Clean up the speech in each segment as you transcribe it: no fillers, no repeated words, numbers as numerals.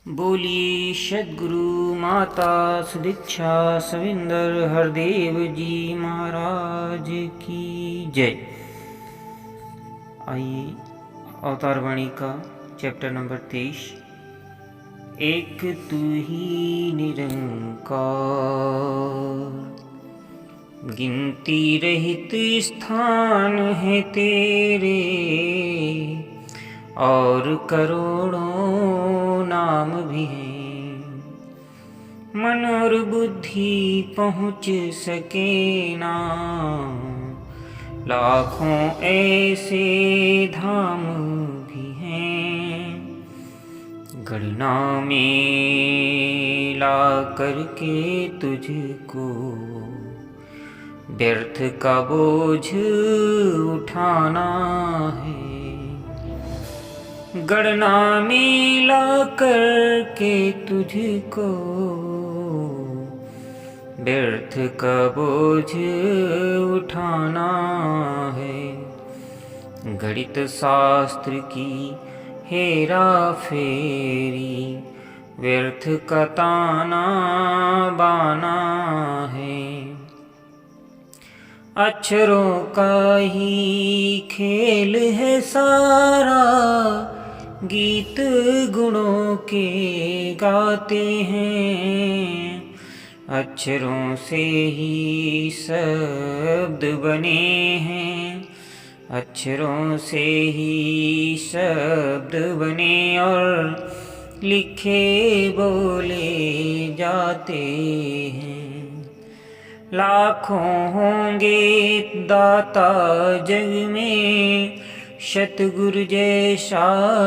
बोलिए सद्गुरु माता सुदीक्षा सविंदर हरदेव जी महाराज की जय। आइए अवतार वाणी का चैप्टर नंबर 23। एक तू ही निरंकार, गिनती रहित स्थान है तेरे, और करोड़ों नाम भी हैं। मन और बुद्धि पहुँच सके ना, लाखों ऐसे धाम भी हैं। गणना में ला करके तुझको व्यर्थ का बोझ उठाना है। गणना में ला करके तुझको व्यर्थ का बोझ उठाना है। गणित शास्त्र की हेरा फेरी, व्यर्थ का ताना बाना है। अक्षरों का ही खेल है सारा, गीत गुणों के गाते हैं। अक्षरों से ही शब्द बने हैं, अक्षरों से ही शब्द बने और लिखे बोले जाते हैं। लाखों होंगे दाता जग में, सतगुरु जैसा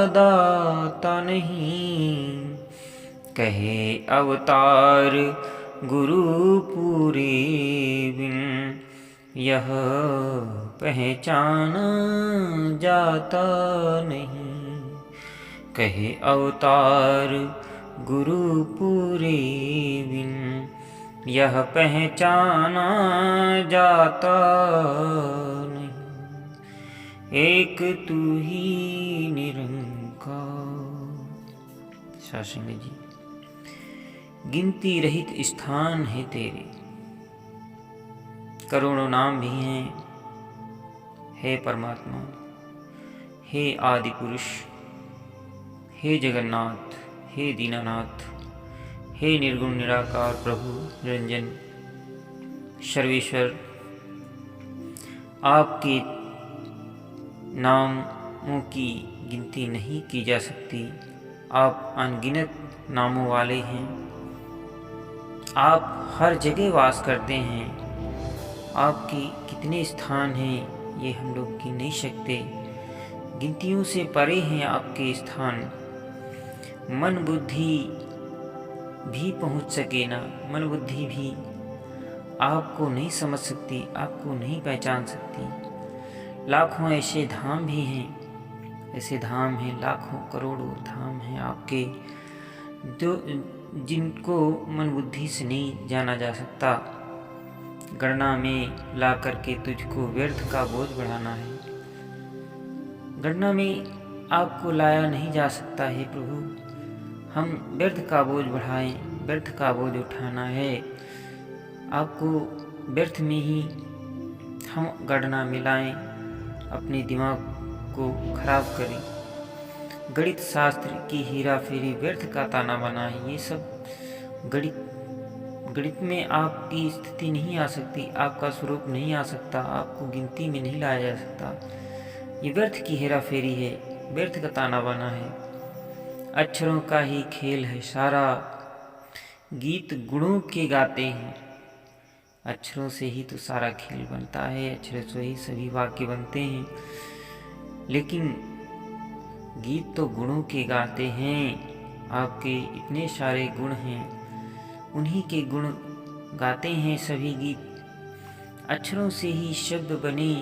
दाता नहीं। कहे अवतार गुरु पूरे बिन, यह पहचाना जाता नहीं। कहे अवतार गुरु पूरे बिन, यह पहचाना जाता नहीं। एक तू ही निरंकार। शास्त्री जी, गिनती रहित स्थान है तेरे, करोड़ों नाम भी हैं। हे परमात्मा, हे आदि पुरुष, हे जगन्नाथ, हे दीनानाथ, हे निर्गुण निराकार प्रभु निरंजन सर्वेश्वर, आपके नामों की गिनती नहीं की जा सकती। आप अनगिनत नामों वाले हैं। आप हर जगह वास करते हैं। आपके कितने स्थान हैं ये हम लोग गिन नहीं सकते। गिनतियों से परे हैं आपके स्थान। मन बुद्धि भी पहुंच सके ना, मन बुद्धि भी आपको नहीं समझ सकती, आपको नहीं पहचान सकती। लाखों ऐसे धाम भी हैं, ऐसे धाम हैं, लाखों करोड़ों धाम हैं आपके, जो जिनको मन बुद्धि से नहीं जाना जा सकता। गणना में ला करके तुझको व्यर्थ का बोझ बढ़ाना है। गणना में आपको लाया नहीं जा सकता है प्रभु। हम व्यर्थ का बोझ बढ़ाएं, व्यर्थ का बोझ उठाना है। आपको व्यर्थ में ही हम गणना मिलाएं, अपने दिमाग को खराब करें। गणित शास्त्र की हेरा फेरी, व्यर्थ का ताना बनाएं। ये सब गणित में आपकी स्थिति नहीं आ सकती, आपका स्वरूप नहीं आ सकता, आपको गिनती में नहीं लाया जा सकता। ये व्यर्थ की हेरा फेरी है, व्यर्थ का ताना बाना है। अक्षरों का ही खेल है सारा, गीत गुणों के गाते हैं। अक्षरों से ही तो सारा खेल बनता है, अक्षरों से ही सभी वाक्य बनते हैं। लेकिन गीत तो गुणों के गाते हैं। आपके इतने सारे गुण हैं, उन्हीं के गुण गाते हैं सभी गीत। अक्षरों से ही शब्द बने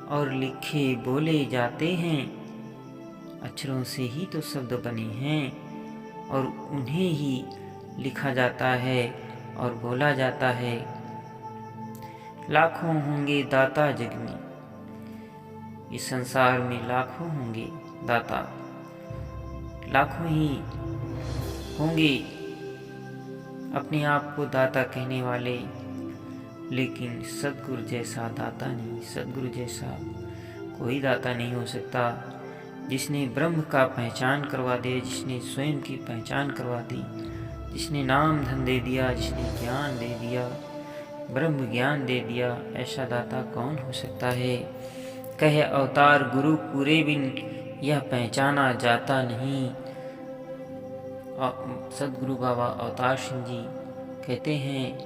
और लिखे बोले जाते हैं। अक्षरों से ही तो शब्द बने हैं और उन्हें ही लिखा जाता है और बोला जाता है। लाखों होंगे दाता जग में, इस संसार में लाखों होंगे दाता, लाखों ही होंगे अपने आप को दाता कहने वाले, लेकिन सद्गुरु जैसा दाता नहीं, सद्गुरु जैसा कोई दाता नहीं हो सकता, जिसने ब्रह्म का पहचान करवा दे, जिसने स्वयं की पहचान करवा दी, जिसने नाम धन दे दिया, जिसने ज्ञान दे दिया, ब्रह्म ज्ञान दे दिया, ऐसा दाता कौन हो सकता है। कहे अवतार गुरु पूरे बिन यह पहचाना जाता नहीं। सदगुरु बाबा अवतार सिंह जी कहते हैं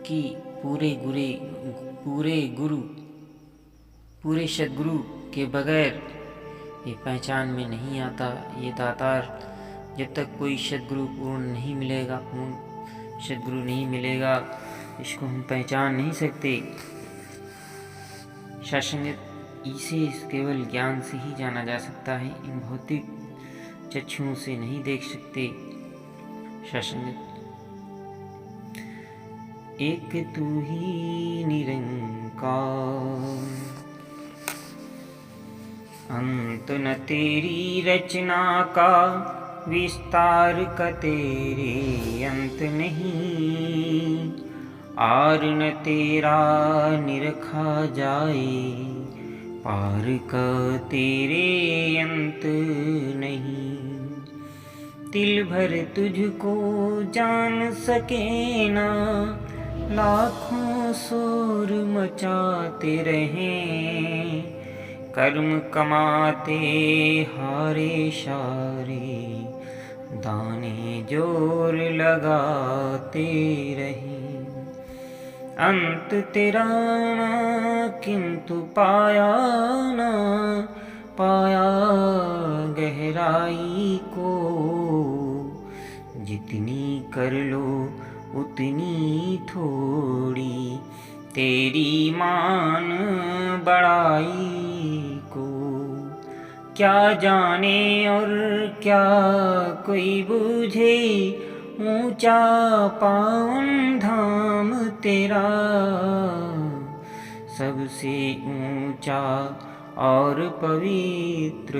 कि पूरे सदगुरु के बगैर ये पहचान में नहीं आता। ये दातार जब तक कोई सदगुरु पूर्ण नहीं मिलेगा, पूर्ण सदगुरु नहीं मिलेगा, इसको हम पहचान नहीं सकते। शासंगत इसे केवल ज्ञान से ही जाना जा सकता है, इन भौतिक चक्षुओं से नहीं देख सकते। शासंगत एक तू ही निरंकार, अंत न तेरी रचना का, विस्तार का तेरे अंत नहीं। आर न तेरा निरखा जाए, पार का तेरे अंत नहीं। तिल भर तुझको जान सके ना, लाखों शोर मचाते रहें। कर्म कमाते हारे शारे, दाने जोर लगाते रहें। अंत तेरा ना किंतु पाया ना, पाया गहराई को। जितनी कर लो उतनी थोड़ी, तेरी मान बड़ाई को। क्या जाने और क्या कोई बूझे, ऊंचा पावन धाम तेरा। सबसे ऊंचा और पवित्र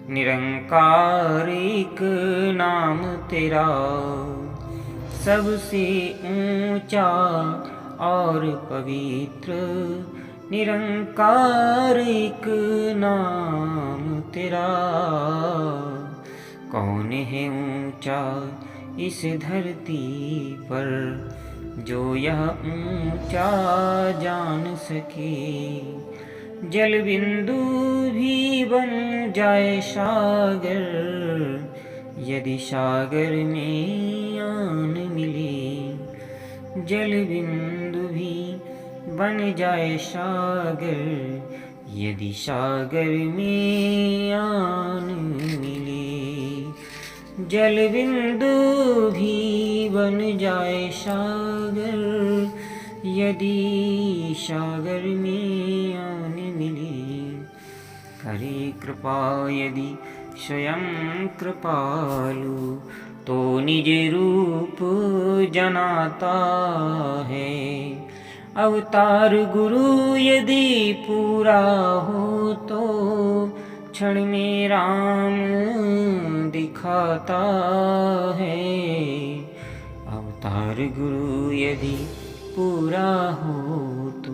निरंकार एक नाम तेरा। सबसे ऊंचा और पवित्र निरंकार एक नाम तेरा। कौन है ऊंचा इस धरती पर, जो यह ऊंचा जान सके। जल बिंदु भी बन जाए सागर, यदि सागर में आन मिले। जल बिंदु भी बन जाए सागर, यदि सागर में आन मिले। जल बिंदु भी बन जाए सागर, यदि सागर में आन मिले। करे कृपा यदि स्वयं कृपालु, तो निज रूप जनाता है। अवतार गुरु यदि पूरा हो, तो क्षण में राम दिखाता है। अवतार गुरु यदि पूरा हो, तो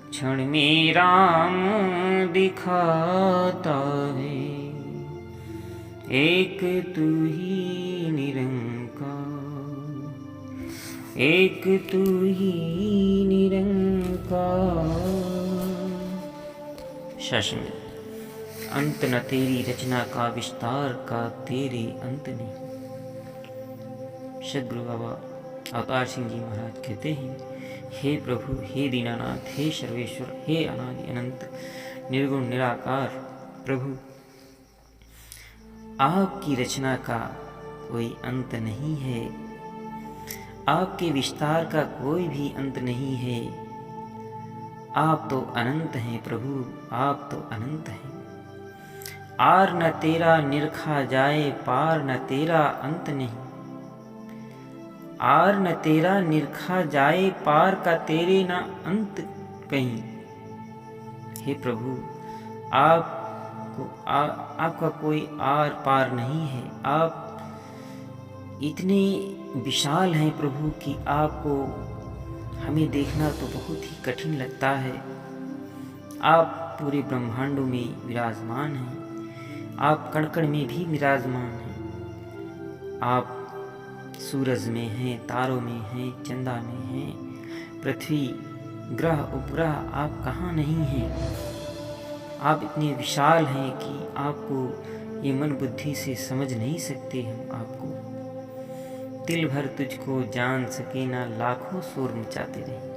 क्षण में राम दिखाता है। एक तू ही निरंकार, एक तू ही निरंकार। शासन अंत न तेरी रचना का, विस्तार का तेरे अंत नहीं। सद्गुरु बाबा अवतार सिंह जी महाराज कहते हैं, हे प्रभु, हे दीनानाथ, हे सर्वेश्वर, हे अनादि अनंत निर्गुण निराकार प्रभु, आपकी रचना का कोई अंत नहीं है। आपके विस्तार का कोई भी अंत नहीं है। आप तो अनंत हैं प्रभु, आप तो अनंत हैं। आर न तेरा निरखा जाए, पार न तेरा अंत नहीं। आर न तेरा निरखा जाए, पार का तेरे न अंत कहीं। हे प्रभु, आपका कोई आर पार नहीं है। आप इतने विशाल हैं प्रभु कि आपको हमें देखना तो बहुत ही कठिन लगता है। आप पूरे ब्रह्मांडों में विराजमान हैं, आप कण-कण में भी विराजमान हैं। आप सूरज में हैं, तारों में हैं, चंदा में हैं, पृथ्वी, ग्रह, उपग्रह, आप कहाँ नहीं हैं। आप इतने विशाल हैं कि आपको ये मन बुद्धि से समझ नहीं सकते हम आपको। दिल भर तुझको जान सके ना लाखों शोर मचाते रहे।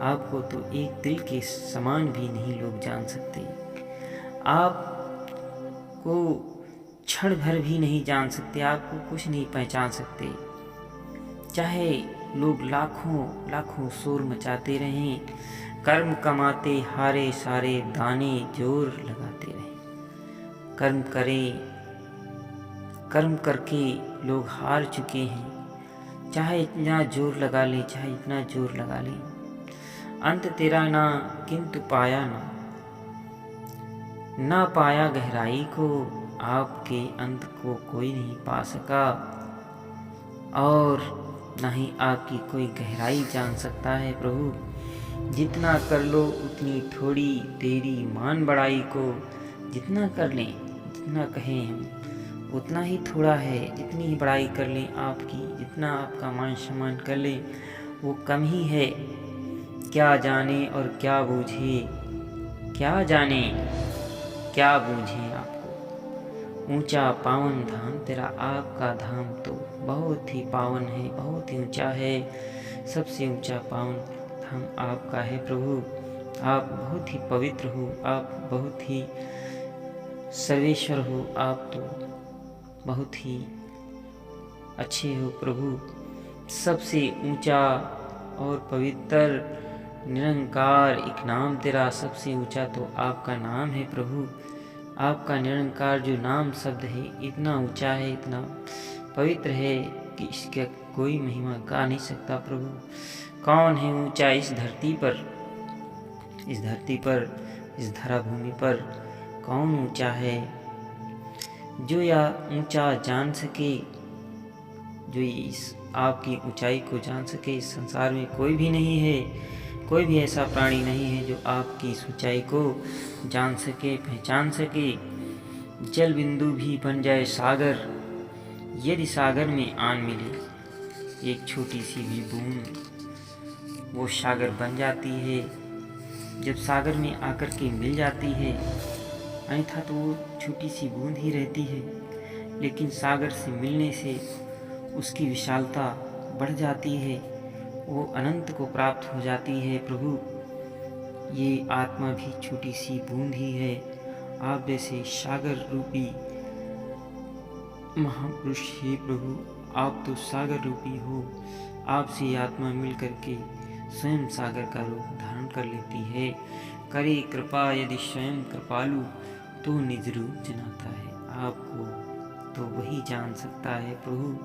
आपको तो एक दिल के समान भी नहीं लोग जान सकते। आपको क्षण भर भी नहीं जान सकते, आपको कुछ नहीं पहचान सकते। चाहे लोग लाखों लाखों शोर मचाते रहें, कर्म कमाते हारे सारे दाने जोर लगाते रहें। कर्म करके लोग हार चुके हैं, चाहे इतना जोर लगा ले, चाहे इतना जोर लगा ले। अंत तेरा ना किंतु पाया ना पाया गहराई को, आपके अंत को कोई नहीं पा सका और ना ही आपकी कोई गहराई जान सकता है प्रभु। जितना कर लो उतनी थोड़ी, तेरी मान बड़ाई को जितना कर लें, जितना कहें हम उतना ही थोड़ा है। जितनी ही बड़ाई कर लें आपकी, जितना आपका मान सम्मान कर लें वो कम ही है। क्या जाने और क्या बूझे, क्या जाने क्या बूझे आपको। ऊंचा पावन धाम तेरा आपका धाम तो बहुत ही पावन है, बहुत ही ऊंचा है। सबसे ऊंचा पावन धाम आपका है प्रभु। आप बहुत ही पवित्र हो, आप बहुत ही सर्वेश्वर हो, आप तो बहुत ही अच्छे हो प्रभु। सबसे ऊंचा और पवित्र निरंकार एक नाम तेरा सबसे ऊंचा तो आपका नाम है प्रभु। आपका निरंकार जो नाम शब्द है इतना ऊंचा है, इतना पवित्र है कि इसका कोई महिमा गा नहीं सकता प्रभु। कौन है ऊंचा इस धरती पर, इस धरती पर, इस धरा भूमि पर कौन ऊंचा है जो या ऊंचा जान सके, जो इस आपकी ऊंचाई को जान सके। इस संसार में कोई भी नहीं है, कोई भी ऐसा प्राणी नहीं है जो आपकी इस ऊंचाई को जान सके, पहचान सके। जल बिंदु भी बन जाए सागर, यदि सागर में आन मिले एक छोटी सी भी बूंद, वो सागर बन जाती है जब सागर में आकर के मिल जाती है। अन्यथा तो वो छोटी सी बूंद ही रहती है, लेकिन सागर से मिलने से उसकी विशालता बढ़ जाती है, वो अनंत को प्राप्त हो जाती है प्रभु। ये आत्मा भी छोटी सी बूंद ही है। आप जैसे सागर रूपी महापुरुष हे प्रभु, आप तो सागर रूपी हो। आपसे आत्मा मिल करके स्वयं सागर का रूप धारण कर लेती है। करे कृपा यदि स्वयं कृपालु, तो निज रूप जनाता है। आपको तो वही जान सकता है प्रभु,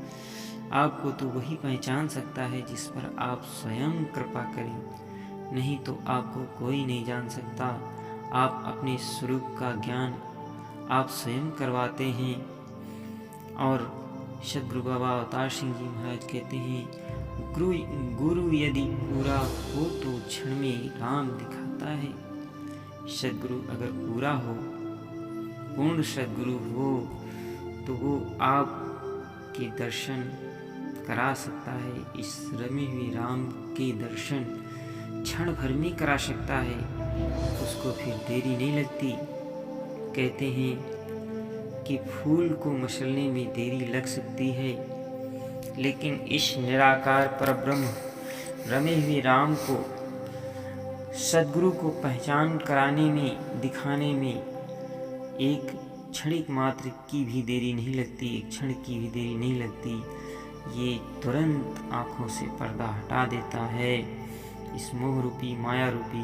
आपको तो वही पहचान सकता है जिस पर आप स्वयं कृपा करें, नहीं तो आपको कोई नहीं जान सकता। आप अपने स्वरूप का ज्ञान आप स्वयं करवाते हैं। और सद्गुरु बाबा अवतार सिंह जी महाराज कहते हैं, गुरु यदि पूरा हो तो क्षण में राम दिखाता है। सद्गुरु अगर पूरा हो, पूर्ण सद्गुरु हो, तो वो आपके दर्शन करा सकता है। इस रमे हुए राम के दर्शन क्षण भर में करा सकता है, उसको फिर देरी नहीं लगती। कहते हैं कि फूल को मसलने में देरी लग सकती है, लेकिन इस निराकार परब्रह्म रमे हुए राम को, सद्गुरु को पहचान कराने में, दिखाने में एक क्षणिक मात्र की भी देरी नहीं लगती, एक क्षण की भी देरी नहीं लगती। ये तुरंत आँखों से पर्दा हटा देता है। इस मोह रूपी, माया रूपी,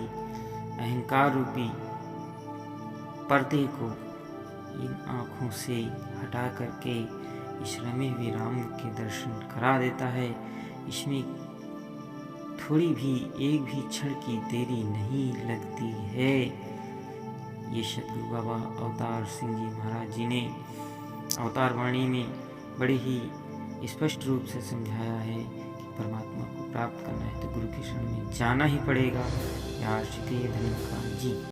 अहंकार रूपी पर्दे को इन आँखों से हटा करके इस रमे हुए राम के दर्शन करा देता है। इसमें थोड़ी भी, एक भी क्षण की देरी नहीं लगती है। ये सद्गुरु बाबा अवतार सिंह जी महाराज जी ने अवतार वाणी में बड़े ही स्पष्ट रूप से समझाया है कि परमात्मा को प्राप्त करना है तो गुरु के शरण में जाना ही पड़ेगा। यार श्री धन्यवाद जी।